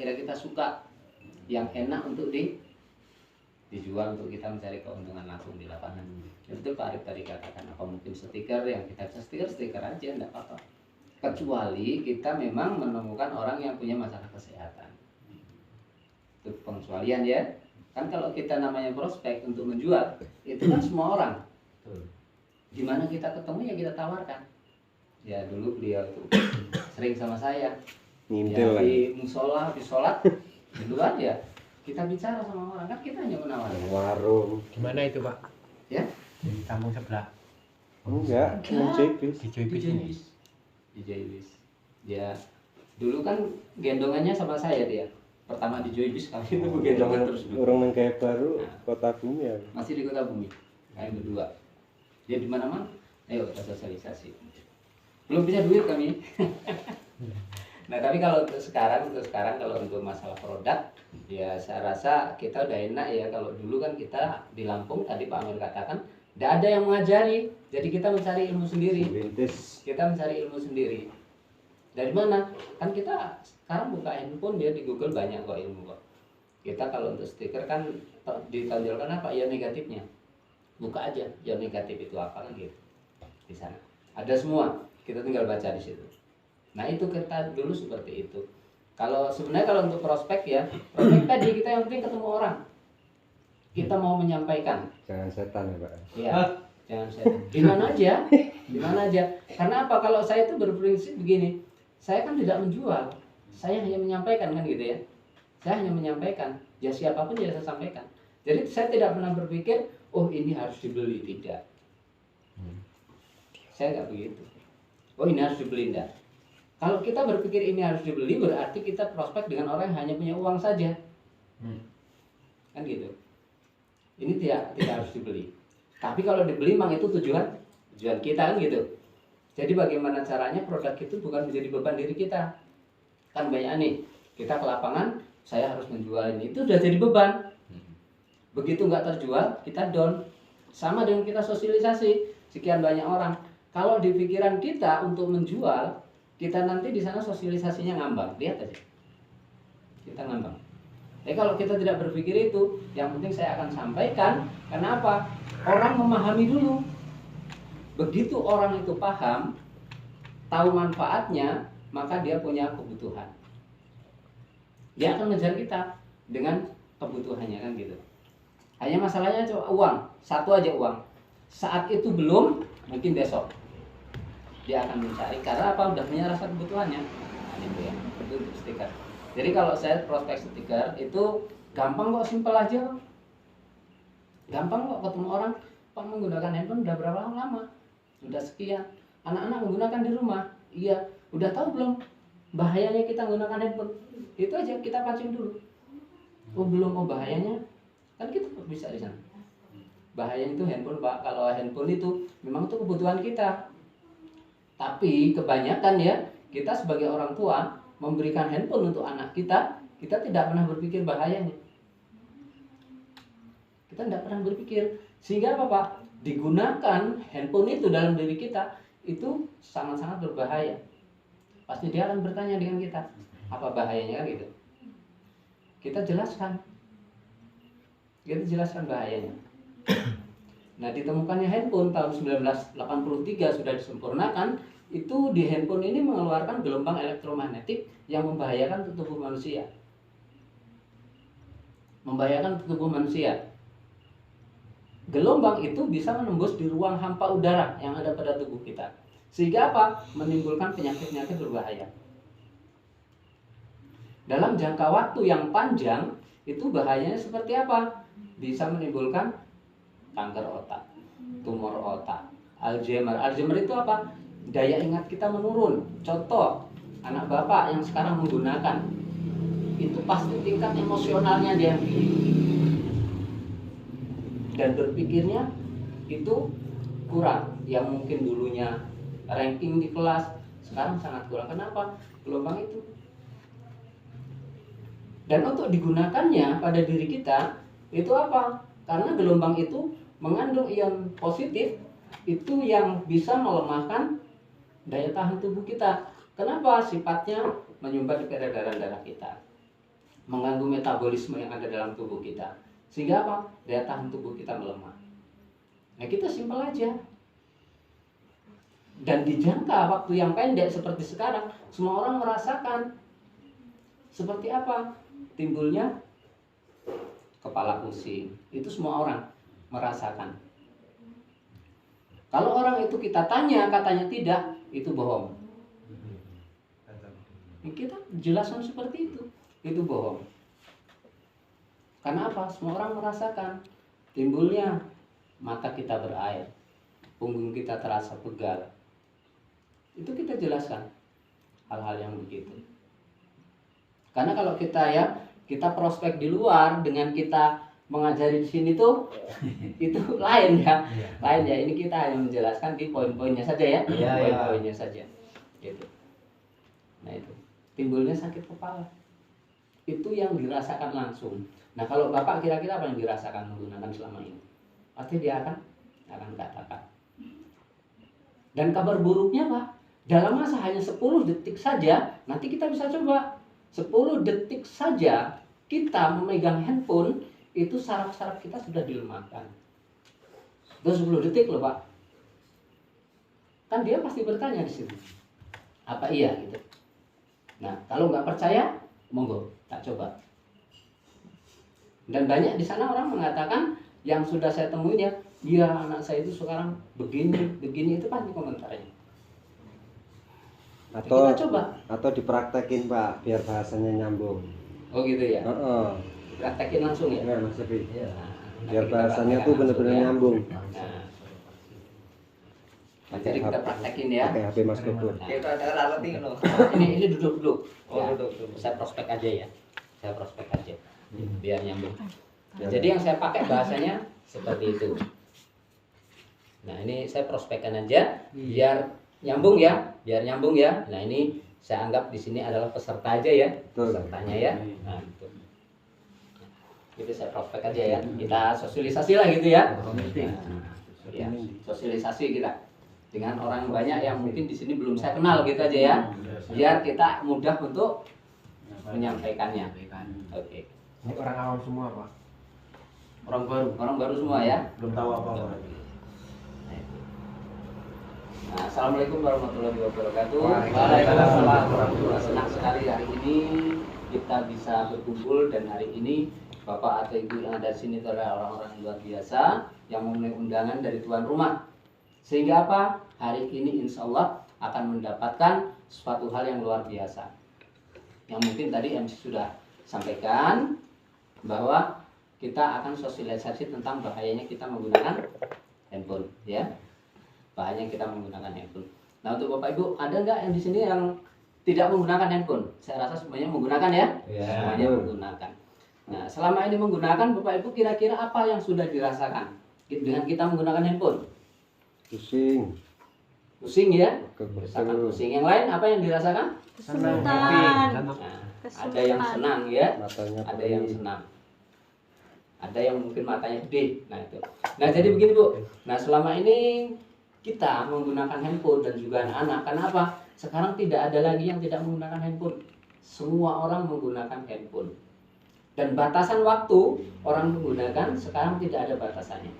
kira-kira kita suka, yang enak untuk dijual untuk kita mencari keuntungan langsung di lapangan. Itu Pak Arif tadi katakan, apa mungkin stiker yang kita stiker aja enggak apa-apa, kecuali kita memang menemukan orang yang punya masalah kesehatan. Itu pengecualian ya. Kan kalau kita namanya prospek untuk menjual, itu kan semua orang. Dimana kita ketemu ya kita tawarkan. Ya dulu beliau itu sering sama saya ya, di musola, di sholat di luar ya kita bicara sama orang, kan kita hanya menawarkan. Warung. Gimana itu Pak? Ya? Di kampung sebelah. Enggak, Di Joybis. Di Joybis. Ya dulu kan gendongannya sama saya dia. Pertama di Joybis, kami itu gendongan terus. Orang yang kayak baru Kota Bumi ya. Masih di Kota Bumi. Kami berdua. Dia di mana-mana. Ayo kita sosialisasi. Belum punya duit kami. Nah tapi kalau untuk sekarang kalau untuk masalah produk, ya saya rasa kita udah enak ya. Kalau dulu kan kita di Lampung, tadi Pak Amir katakan, tidak ada yang mengajari, jadi kita mencari ilmu sendiri. Kita mencari ilmu sendiri. Dari mana? Kan kita sekarang buka handphone dia di Google banyak kok ilmu kok. Kita kalau untuk stiker kan ditonjolkan apa ya negatifnya. Buka aja, ya negatif itu apa kan gitu. Di sana ada semua, kita tinggal baca di situ. Nah itu kita dulu seperti itu. Kalau sebenarnya kalau untuk prospek ya, prospek tadi kita yang penting ketemu orang. Kita mau menyampaikan. Jangan setan ya Pak. Iya, jangan setan. Di mana aja. Karena apa? Kalau saya itu berprinsip begini, saya kan tidak menjual, saya hanya menyampaikan kan gitu ya. Saya hanya menyampaikan, ya siapapun ya saya sampaikan. Jadi saya tidak pernah berpikir, oh ini harus dibeli, tidak. Saya nggak begitu. Oh ini harus dibeli, enggak. Kalau kita berpikir ini harus dibeli, berarti kita prospek dengan orang yang hanya punya uang saja. Kan gitu. Ini tidak harus dibeli. Tapi kalau dibeli memang itu tujuan kita kan gitu. Jadi bagaimana caranya produk itu bukan menjadi beban diri kita. Kan banyak nih, kita ke lapangan, saya harus menjual ini. Itu udah jadi beban. Begitu nggak terjual, kita down. Sama dengan kita sosialisasi, sekian banyak orang. Kalau di pikiran kita untuk menjual, kita nanti di sana sosialisasinya ngambang. Lihat aja. Kita ngambang. Jadi kalau kita tidak berpikir itu, yang penting saya akan sampaikan. Kenapa? Orang memahami dulu. Begitu orang itu paham, tahu manfaatnya, maka dia punya kebutuhan. Dia akan mengejar kita dengan kebutuhannya kan gitu. Hanya masalahnya cuma uang, satu aja uang. Saat itu belum, mungkin besok dia akan mencari karena apa? Udah punya rasa kebutuhannya. Nah, itu ya, itu untuk stiker. Jadi kalau saya prospek stiker itu gampang kok, simpel aja. Gampang kok ketemu orang, Pak menggunakan handphone udah berapa lama? Udah sekian. Anak-anak menggunakan di rumah. Iya, udah tahu belum bahayanya kita menggunakan handphone? Itu aja kita pancing dulu. Oh belum, oh bahayanya kan kita bisa di sana. Bahayanya itu handphone Pak. Kalau handphone itu memang itu kebutuhan kita. Tapi kebanyakan ya kita sebagai orang tua memberikan handphone untuk anak kita, kita tidak pernah berpikir bahayanya. Kita tidak pernah berpikir. Sehingga apa Pak? Digunakan handphone itu dalam diri kita itu sangat-sangat berbahaya. Pasti dia akan bertanya dengan kita, apa bahayanya kan gitu. Kita jelaskan. Kita jelaskan bahayanya. Nah, ditemukannya handphone tahun 1983 sudah disempurnakan, itu di handphone ini mengeluarkan gelombang elektromagnetik yang membahayakan tubuh manusia. Membahayakan tubuh manusia. Gelombang itu bisa menembus di ruang hampa udara yang ada pada tubuh kita. Sehingga apa? Menimbulkan penyakit-penyakit berbahaya. Dalam jangka waktu yang panjang, itu bahayanya seperti apa? Bisa menimbulkan kanker otak, tumor otak, Alzheimer. Alzheimer itu apa? Daya ingat kita menurun. Contoh, anak bapak yang sekarang menggunakan, itu pasti tingkat emosionalnya dia tinggi. Dan berpikirnya itu kurang. Yang mungkin dulunya ranking di kelas, sekarang sangat kurang. Kenapa? Gelombang itu. Dan untuk digunakannya pada diri kita, itu apa? Karena gelombang itu mengandung ion positif, itu yang bisa melemahkan daya tahan tubuh kita. Kenapa? Sifatnya menyumbat ke peredaran darah kita. mengganggu metabolisme yang ada dalam tubuh kita. Sehingga apa? Daya tahan tubuh kita melemah. Nah, kita simpel aja. Dan di jangka waktu yang pendek seperti sekarang, semua orang merasakan seperti apa? Timbulnya kepala pusing. Itu semua orang merasakan. Kalau orang itu kita tanya, katanya tidak, itu bohong. Kita jelaskan seperti itu bohong. Karena apa? Semua orang merasakan timbulnya mata kita berair, punggung kita terasa pegal. Itu kita jelaskan hal-hal yang begitu. Karena kalau kita prospek di luar dengan kita mengajari di sini tuh itu lain ya. Lain ya. Ini kita hanya menjelaskan di poin-poinnya saja ya. Poin-poinnya saja. Gitu. Nah, itu timbulnya sakit kepala. Itu yang dirasakan langsung. Nah, kalau Bapak kira-kira apa yang dirasakan menggunakan selama ini? Pasti dia akan katakan. Dan kabar buruknya Pak, dalam masa hanya 10 detik saja, nanti kita bisa coba 10 detik saja kita memegang handphone, itu saraf-saraf kita sudah dilemahkan. Itu 10 detik loh Pak. Kan dia pasti bertanya di sini. Apa iya gitu? Nah, kalau nggak percaya, monggo, tak coba. Dan banyak di sana orang mengatakan yang sudah saya temui ya, anak saya itu sekarang begini itu pasti komentarnya. Atau kita coba. Atau dipraktekin Pak, biar bahasanya nyambung. Oh gitu ya. Praktekin langsung ya. Ya Mas Evi. Ya. Biar bahasanya tuh benar-benar ya. nyambung. Nah, jadi kita praktekin ya. Pakai HP Mas Gobur. Kita ada alat ini loh. Ini duduk. Oh, Ya. duduk. Saya prospek aja ya. Biar nyambung. Nah, jadi yang saya pakai bahasanya seperti itu. Nah, ini saya prospekkan aja biar nyambung ya. Nah, ini saya anggap di sini adalah peserta aja ya. Pesertanya ya. Nah, itu. Itu saya prospek aja ya. Kita sosialisasi lah gitu ya. Ya, sosialisasi kita dengan orang banyak yang mungkin di sini belum saya kenal gitu aja ya. Biar kita mudah untuk menyampaikannya. Oke. Ini orang awam semua Pak. Orang baru semua ya. Belum tahu apa-apa. Nah, assalamualaikum warahmatullahi wabarakatuh. Waalaikumsalam warahmatullahi wabarakatuh. Senang sekali hari ini kita bisa berkumpul, dan hari ini Bapak atau Ibu yang ada di sini adalah orang-orang yang luar biasa yang memenuhi undangan dari tuan rumah. Sehingga apa? Hari ini insya Allah akan mendapatkan suatu hal yang luar biasa. Yang mungkin tadi MC sudah sampaikan bahwa kita akan sosialisasi tentang bahayanya kita menggunakan handphone, ya. Bahayanya kita menggunakan handphone. Nah, untuk Bapak Ibu, ada nggak yang di sini yang tidak menggunakan handphone? Saya rasa semuanya menggunakan ya. Semuanya menggunakan. Nah, selama ini menggunakan, Bapak Ibu kira-kira apa yang sudah dirasakan dengan kita menggunakan handphone? Pusing ya, merasakan pusing. Yang lain apa yang dirasakan? Kesulitan. Nah, ada yang senang ya, Matanya ada yang senang, ada yang mungkin matanya gede. Nah itu. Nah jadi begini Bu. Nah selama ini kita menggunakan handphone dan juga anak-anak. Kenapa? Sekarang tidak ada lagi yang tidak menggunakan handphone. Semua orang menggunakan handphone. Dan batasan waktu orang menggunakan sekarang tidak ada batasannya.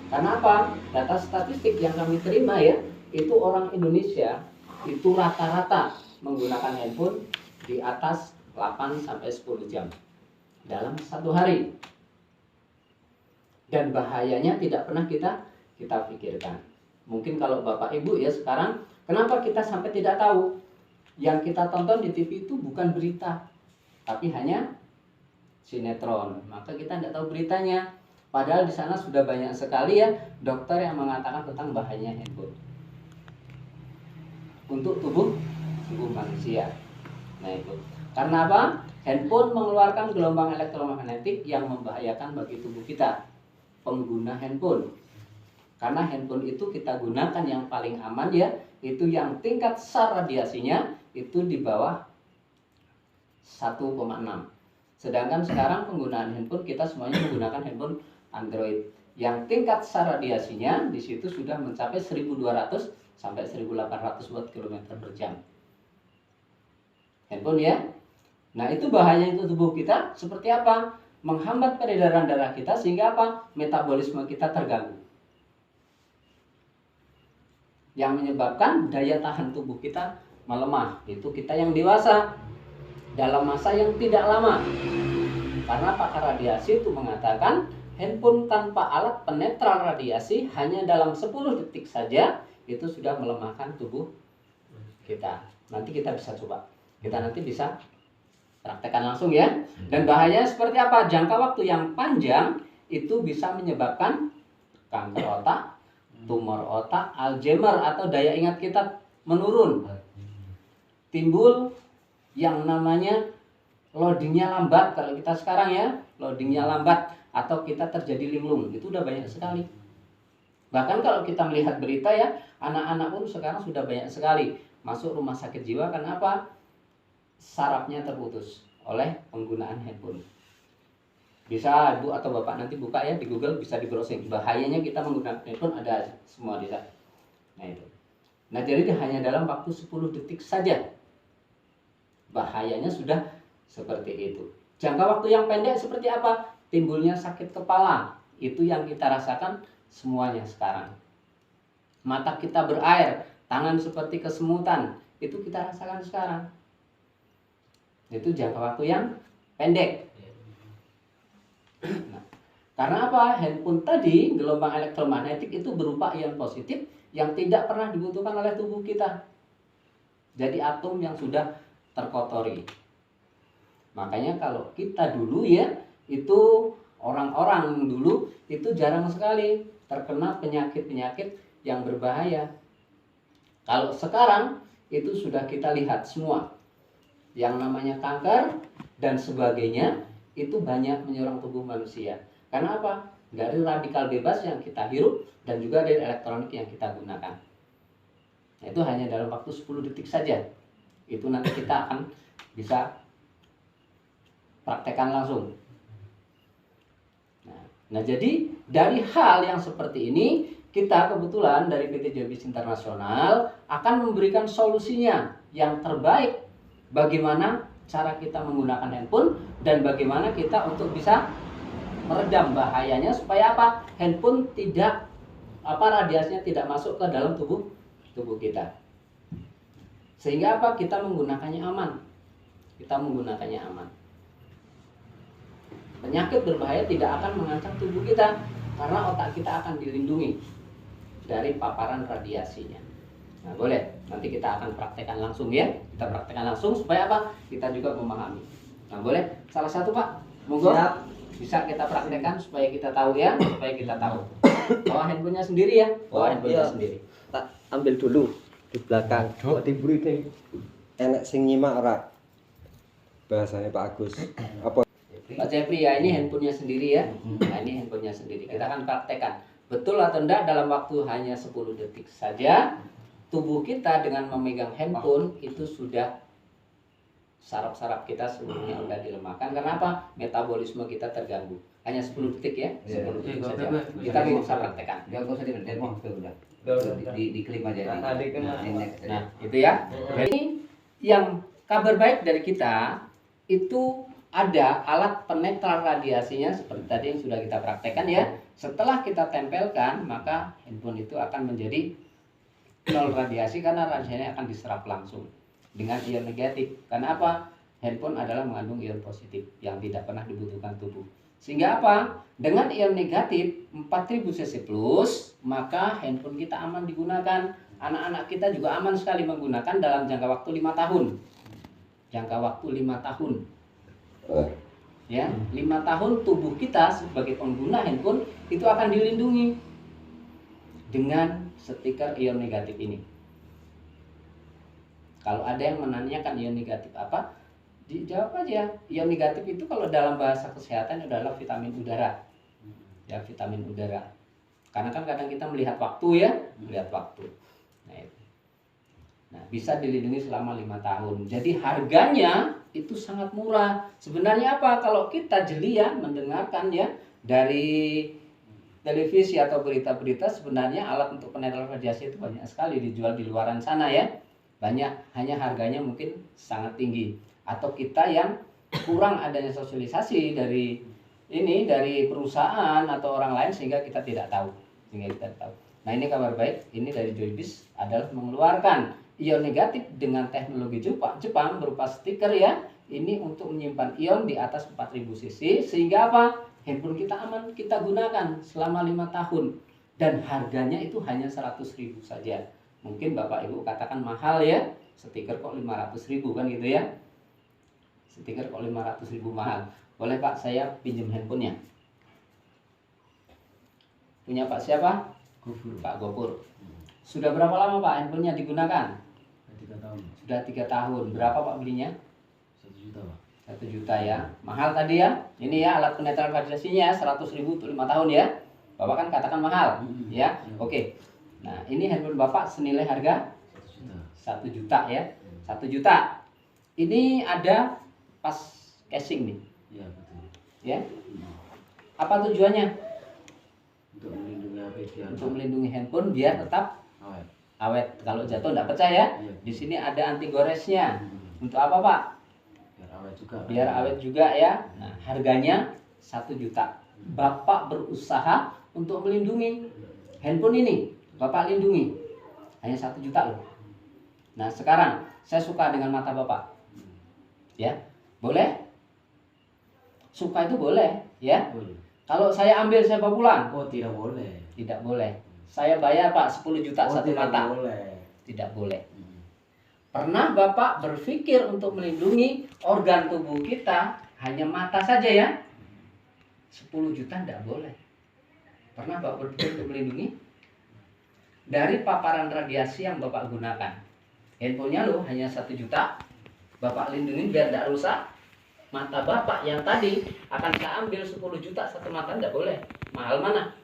Karena apa? Data statistik yang kami terima ya, itu orang Indonesia itu rata-rata menggunakan handphone di atas 8-10 jam dalam satu hari. Dan bahayanya tidak pernah kita pikirkan. Mungkin kalau Bapak Ibu ya sekarang, kenapa kita sampai tidak tahu? Yang kita tonton di TV itu bukan berita, tapi hanya sinetron. Maka kita tidak tahu beritanya. Padahal di sana sudah banyak sekali ya dokter yang mengatakan tentang bahayanya handphone untuk tubuh manusia. Nah itu. Karena apa? Handphone mengeluarkan gelombang elektromagnetik yang membahayakan bagi tubuh kita. Pengguna handphone. Karena handphone itu kita gunakan yang paling aman ya, itu yang tingkat SAR radiasinya itu di bawah 1,6. Sedangkan sekarang penggunaan handphone kita semuanya menggunakan handphone Android yang tingkat SAR radiasinya di situ sudah mencapai 1200 sampai 1800 watt km per jam. Handphone ya. Nah, itu bahayanya itu tubuh kita seperti apa? Menghambat peredaran darah kita sehingga apa? Metabolisme kita terganggu. Yang menyebabkan daya tahan tubuh kita melemah. Itu kita yang dewasa dalam masa yang tidak lama. Karena pakar radiasi itu mengatakan handphone tanpa alat penetral radiasi hanya dalam 10 detik saja itu sudah melemahkan tubuh kita. Nanti kita bisa coba. Kita nanti bisa praktekkan langsung ya. Dan bahayanya seperti apa? Jangka waktu yang panjang itu bisa menyebabkan kanker otak, tumor otak, Alzheimer atau daya ingat kita menurun. Timbul yang namanya loadingnya lambat. Kalau kita sekarang ya, loadingnya lambat atau kita terjadi linglung. Itu udah banyak sekali. Bahkan kalau kita melihat berita ya, anak-anak pun sekarang sudah banyak sekali masuk rumah sakit jiwa. Karena apa? Sarafnya terputus oleh penggunaan handphone. Bisa ibu atau bapak nanti buka ya di Google, bisa di browsing. Bahayanya kita menggunakan handphone ada semua di sana. Nah itu. Nah jadi hanya dalam waktu 10 detik saja bahayanya sudah seperti itu. Jangka waktu yang pendek seperti apa? Timbulnya sakit kepala. Itu yang kita rasakan semuanya sekarang. Mata kita berair, tangan seperti kesemutan. Itu kita rasakan sekarang. Itu jangka waktu yang pendek. Nah, karena apa? Handphone tadi, gelombang elektromagnetik itu berupa ion positif yang tidak pernah dibutuhkan oleh tubuh kita. Jadi atom yang sudah terkotori. Makanya kalau kita dulu ya, itu orang-orang dulu itu jarang sekali terkena penyakit-penyakit yang berbahaya. Kalau sekarang itu sudah kita lihat semua. Yang namanya kanker dan sebagainya itu banyak menyerang tubuh manusia. Karena apa? Dari radikal bebas yang kita hirup dan juga dari elektronik yang kita gunakan. Nah, itu hanya dalam waktu 10 detik saja. Itu nanti kita akan bisa praktekkan langsung. Nah, jadi dari hal yang seperti ini kita kebetulan dari PT Joybis Internasional akan memberikan solusinya yang terbaik. Bagaimana cara kita menggunakan handphone dan bagaimana kita untuk bisa meredam bahayanya supaya apa? Handphone tidak radiasinya tidak masuk ke dalam tubuh kita. Sehingga apa? Kita menggunakannya aman. Kita menggunakannya aman. Penyakit berbahaya tidak akan mengancam tubuh kita karena otak kita akan dilindungi dari paparan radiasinya. Nah, boleh. Nanti kita akan praktekkan langsung ya. Kita praktekkan langsung supaya apa? Kita juga memahami. Nah, boleh. Salah satu Pak, monggo. Siap. Bisa kita praktekkan supaya kita tahu ya, supaya kita tahu. Bawa handphonenya sendiri ya. Bawa handphonenya sendiri. Tak ambil dulu di belakang. Kok diberi deh. Enak sing nyimak ora? Bahasanya Pak Agus. Apa? Pak Jeffrey ya, ini handphonenya sendiri ya. Nah, ini handphonenya sendiri. Kita akan praktekkan. Betul atau enggak dalam waktu hanya 10 detik saja tubuh kita dengan memegang handphone itu sudah saraf-saraf kita seluruhnya sudah dilemahkan. Karena apa? Metabolisme kita terganggu. Hanya 10 detik ya, 10 detik saja. Kita bisa praktekkan. Enggak usah di-demo, udah. Diklik aja. Nah, itu ya. Jadi yang kabar baik dari kita itu ada alat penetral radiasinya seperti tadi yang sudah kita praktekkan ya. Setelah kita tempelkan, maka handphone itu akan menjadi nol radiasi karena radiasinya akan diserap langsung dengan ion negatif. Karena apa? Handphone adalah mengandung ion positif yang tidak pernah dibutuhkan tubuh. Sehingga apa? Dengan ion negatif 4000 cc plus, maka handphone kita aman digunakan. Anak-anak kita juga aman sekali menggunakan dalam jangka waktu 5 tahun. Jangka waktu 5 tahun. Ya, 5 tahun tubuh kita sebagai pengguna handphone itu akan dilindungi dengan stiker ion negatif ini. Kalau ada yang menanyakan ion negatif apa, dijawab aja. Ion negatif itu kalau dalam bahasa kesehatan adalah vitamin udara. Ya, vitamin udara. Karena kan kadang kita melihat waktu ya, melihat waktu. Nah, bisa dilindungi selama 5 tahun. Jadi harganya itu sangat murah. Sebenarnya apa? Kalau kita jeli ya mendengarkan ya dari televisi atau berita-berita, sebenarnya alat untuk penetral radiasi itu banyak sekali dijual di luaran sana ya. Banyak, hanya harganya mungkin sangat tinggi. atau kita yang kurang adanya sosialisasi dari perusahaan atau orang lain sehingga kita tidak tahu. Nah, ini kabar baik, ini dari Joybis adalah mengeluarkan ion negatif dengan teknologi Jepang berupa stiker ya. Ini untuk menyimpan ion di atas 4000 cc sehingga apa? Handphone kita aman, kita gunakan selama 5 tahun dan harganya itu hanya 100.000 saja. Mungkin Bapak Ibu katakan mahal ya, stiker kok 500.000 kan gitu ya. Stiker kok 500.000 mahal. Boleh Pak, saya pinjam handphonenya. Punya Pak siapa? Gofur. Pak Gopur. Sudah berapa lama Pak handphonenya digunakan? 3 tahun. Sudah 3 tahun. Berapa Pak belinya? 1 juta Pak. 1 juta ya. Mahal tadi ya. Ini ya alat penetraan radiasinya 100.000 untuk 5 tahun ya. Bapak kan katakan mahal ya. Oke. Nah, ini handphone Bapak senilai harga 1 juta ya. 1 juta. Ini ada pas casing nih. Iya betul. Ya. Apa tujuannya? Untuk melindungi HP dia. Untuk melindungi handphone biar tetap awet. awet. Kalau jatuh enggak pecah ya. Iya. Di sini ada anti goresnya. Untuk apa Pak? Biar awet juga. Biar awet juga ya. Nah, harganya 1 juta. Bapak berusaha untuk melindungi handphone ini. Bapak lindungi. Hanya 1 juta loh. Nah, sekarang saya suka dengan mata Bapak. Ya. Boleh? Suka itu boleh, ya. Boleh. Kalau saya ambil saya bawa pulang, Oh tidak boleh. tidak boleh. Saya bayar Pak 10 juta Oh satu tidak mata. boleh. Tidak boleh. Pernah Bapak berpikir untuk melindungi organ tubuh kita hanya mata saja ya? 10 juta tidak boleh. Pernah Bapak berpikir untuk melindungi? Dari paparan radiasi yang Bapak gunakan. Handphonenya loh hanya 1 juta. Bapak lindungi biar tidak rusak. Mata Bapak yang tadi akan saya ambil 10 juta satu mata, tidak boleh. Mahal mana?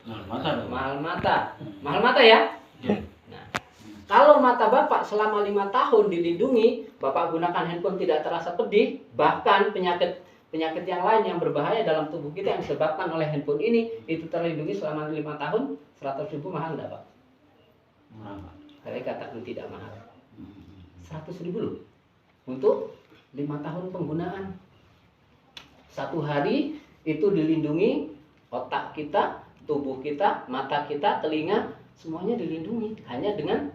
Mahal mata. Mahal mata ya? Nah, kalau mata Bapak selama 5 tahun dilindungi, Bapak gunakan handphone tidak terasa pedih, bahkan penyakit yang lain yang berbahaya dalam tubuh kita yang disebabkan oleh handphone ini itu terlindungi selama 5 tahun, 100.000 mahal enggak Pak? Mahal. Saya katakan tidak mahal. 100.000 loh untuk 5 tahun penggunaan. 1 hari itu dilindungi otak kita, tubuh kita, mata kita, telinga, semuanya dilindungi hanya dengan